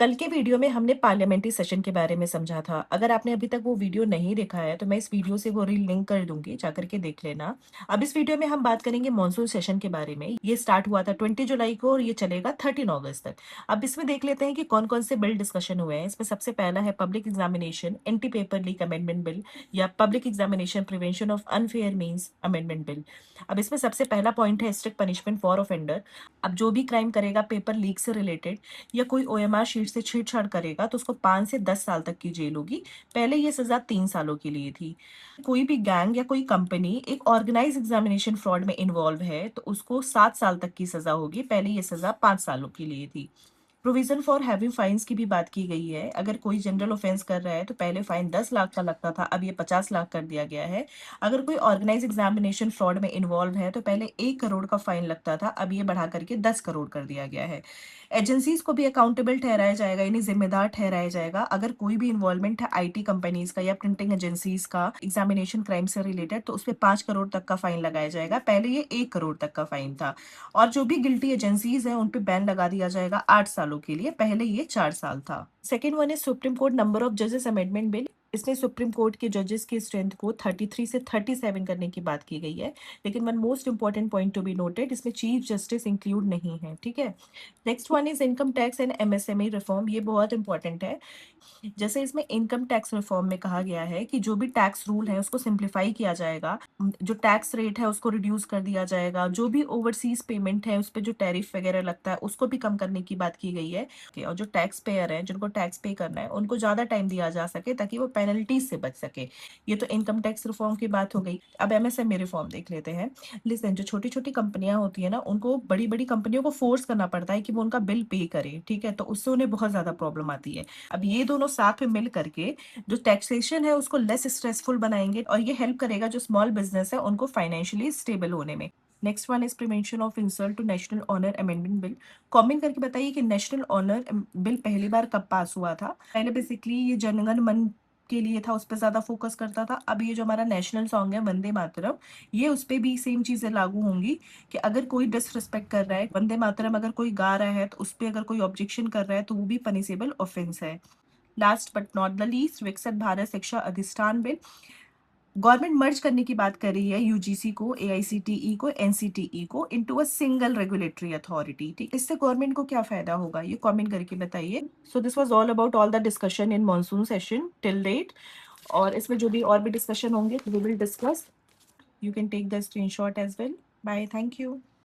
कल के वीडियो में हमने पार्लियामेंट्री सेशन के बारे में समझा था। अगर आपने अभी तक वो वीडियो नहीं देखा है तो मैं इस वीडियो से वो रील लिंक कर दूंगी, जाकर के देख लेना। अब इस वीडियो में हम बात करेंगे मॉनसून सेशन के बारे में। ये स्टार्ट हुआ था 20 जुलाई को और ये चलेगा 13 अगस्त तक। अब इसमें देख लेते हैं कि कौन कौन से बिल डिस्कशन हुए हैं। इसमें सबसे पहला है public examination anti paper leak amendment bill या public examination prevention of unfair means amendment bill. अब इसमें सबसे पहला पॉइंट है स्ट्रिक्ट पनिशमेंट फॉर ऑफेंडर। अब जो भी क्राइम करेगा पेपर लीक से रिलेटेड या कोई ओएमआर शीट से छेड़छाड़ करेगा तो उसको 5 से 10 साल तक की जेल होगी। पहले ये सजा 3 सालों के लिए थी। कोई भी गैंग या कोई कंपनी एक ऑर्गेनाइज एग्जामिनेशन फ्रॉड में इन्वॉल्व है तो उसको 7 साल तक की सजा होगी। पहले ये सजा 5 सालों के लिए थी। प्रोविजन फॉर हैविंग फाइन्स की भी बात की गई है। अगर कोई जनरल ऑफेंस कर रहा है तो पहले फाइन 10 लाख का लगता था, अब ये 50 लाख कर दिया गया है। अगर कोई ऑर्गेनाइज एग्जामिनेशन फ्रॉड में इन्वॉल्व है तो पहले 1 करोड़ का फाइन लगता था, अब ये बढ़ा करके 10 करोड़ कर दिया गया है। एजेंसीज को भी अकाउंटेबल ठहराया जाएगा, यानी जिम्मेदार ठहराया जाएगा। अगर कोई भी इन्वॉल्वमेंट है आईटी कंपनीज का या प्रिंटिंग एजेंसीज का एग्जामिनेशन क्राइम से रिलेटेड तो उस पर 5 करोड़ तक का फाइन लगाया जाएगा। पहले ये 1 करोड़ तक का फाइन था। और जो भी गिल्टी एजेंसीज हैं उन पे बैन लगा दिया जाएगा 8 सालों के लिए, पहले ये 4 साल था। सेकेंड वन है सुप्रीम कोर्ट नंबर ऑफ जजेस अमेंडमेंट बिल। इसने सुप्रीम कोर्ट के जजेस की स्ट्रेंथ को 33 से 37 करने की बात की गई है। लेकिन one most important point to be noted, इसमें चीफ जस्टिस इंक्लूड नहीं है, ठीक है। Next one is income tax and MSME reform. ये बहुत इंपॉर्टेंट है। जैसे इसमें इनकम टैक्स रिफॉर्म में कहा गया है कि जो भी टैक्स रूल है उसको सिंप्लीफाई किया जाएगा। जो टैक्स रेट है उसको रिड्यूस कर दिया जाएगा। जो भी ओवरसीज पेमेंट है उस पर जो टैरिफ वगैरह लगता है उसको भी कम करने की बात की गई है। और जो टैक्स पेयर है जिनको टैक्स पे करना है उनको ज्यादा टाइम दिया जा सके ताकि वो पेनल्टीज से बच सके। ये तो इनकम टैक्स रिफॉर्म की बात हो गई। अब एमएसएमई रिफॉर्म देख लेते हैं। लिसन, जो छोटी छोटी कंपनियां होती है ना उनको बड़ी बड़ी कंपनियों को फोर्स करना पड़ता है कि वो उनका बिल पे करे, ठीक है, तो उससे उन्हें बहुत ज्यादा प्रॉब्लम आती है। अब ये दोनों साथ में मिल करके जो टैक्सेशन है उसको लेस स्ट्रेसफुल बनाएंगे और ये हेल्प करेगा जो स्मॉल बिजनेस है उनको फाइनेंशियली स्टेबल होने में। Next one is prevention of insult to national honour amendment bill. Comment करके बताइए कि नेशनल ऑनर बिल पहली बार कब पास हुआ था। पहले बेसिकली ये जनगण मन के लिए था, उस पर ज्यादा फोकस करता था। अब ये जो हमारा नेशनल सॉन्ग है वंदे मातरम, ये उस पर भी सेम चीजें लागू होंगी कि अगर कोई डिसरिस्पेक्ट कर रहा है, वंदे मातरम अगर कोई गा रहा है तो उस पर अगर कोई ऑब्जेक्शन कर रहा है तो वो भी पनिशेबल ऑफेंस है। Last but not the least, विकसित भारत शिक्षा अधिष्ठान बिल। गवर्नमेंट मर्ज करने की बात कर रही है यूजीसी को, एआईसीटीई को, एनसीटीई को into a single regulatory authority, ठीक। इससे गवर्नमेंट को क्या फायदा होगा ये कमेंट करके बताइए। So this was all about all the discussion in monsoon session till date. और इसमें जो भी और भी डिस्कशन होंगे we will discuss. You can take the screenshot as well. Bye, thank you.